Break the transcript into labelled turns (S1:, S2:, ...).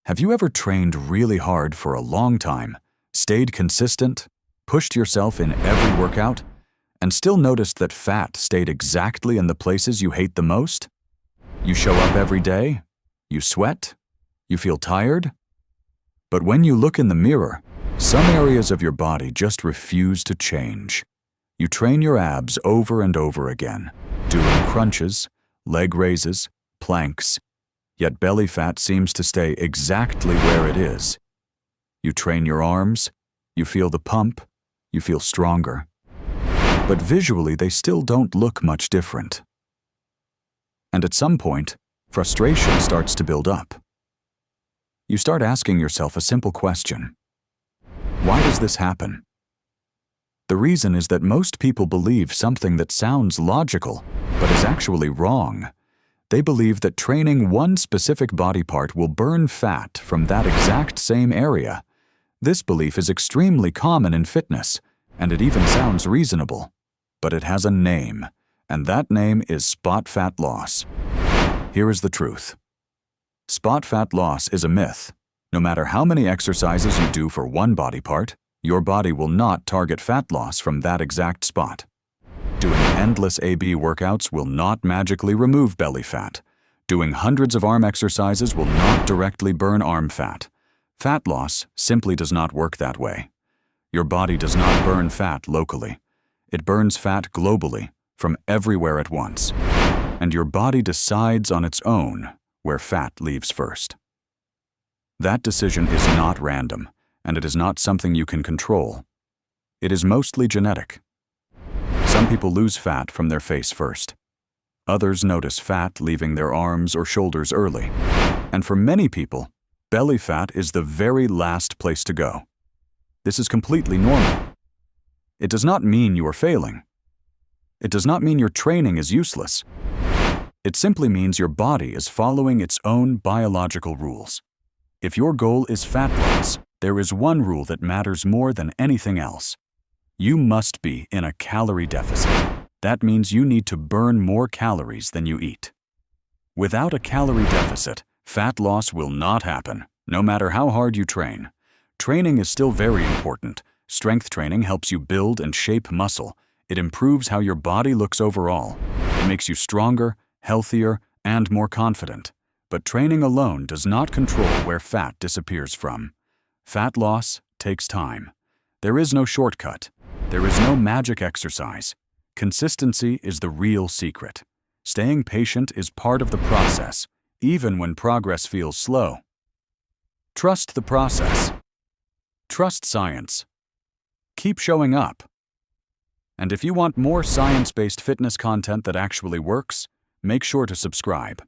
S1: Have you ever trained really hard for a long time, stayed consistent, pushed yourself in every workout, and still noticed that fat stayed exactly in the places you hate the most? You show up every day, you sweat, you feel tired, but when you look in the mirror, some areas of your body just refuse to change. You train your abs over and over again, doing crunches, leg raises, planks, yet belly fat seems to stay exactly where it is. You train your arms, you feel the pump, you feel stronger, but visually they still don't look much different. And at some point, frustration starts to build up. You start asking yourself a simple question. Why does this happen? The reason is that most people believe something that sounds logical, but is actually wrong. They believe that training one specific body part will burn fat from that exact same area. This belief is extremely common in fitness, and it even sounds reasonable. But it has a name, and that name is spot fat loss. Here is the truth. Spot fat loss is a myth. No matter how many exercises you do for one body part, your body will not target fat loss from that exact spot. Doing endless AB workouts will not magically remove belly fat. Doing hundreds of arm exercises will not directly burn arm fat. Fat loss simply does not work that way. Your body does not burn fat locally. It burns fat globally, from everywhere at once. And your body decides on its own where fat leaves first. That decision is not random, and it is not something you can control. It is mostly genetic. Some people lose fat from their face first. Others notice fat leaving their arms or shoulders early. And for many people, belly fat is the very last place to go. This is completely normal. It does not mean you are failing. It does not mean your training is useless. It simply means your body is following its own biological rules. If your goal is fat loss, there is one rule that matters more than anything else. You must be in a calorie deficit. That means you need to burn more calories than you eat. Without a calorie deficit, fat loss will not happen, no matter how hard you train. Training is still very important. Strength training helps you build and shape muscle. It improves how your body looks overall. It makes you stronger, healthier, and more confident. But training alone does not control where fat disappears from. Fat loss takes time. There is no shortcut. There is no magic exercise. Consistency is the real secret. Staying patient is part of the process, even when progress feels slow. Trust the process. Trust science. Keep showing up. And if you want more science-based fitness content that actually works, make sure to subscribe.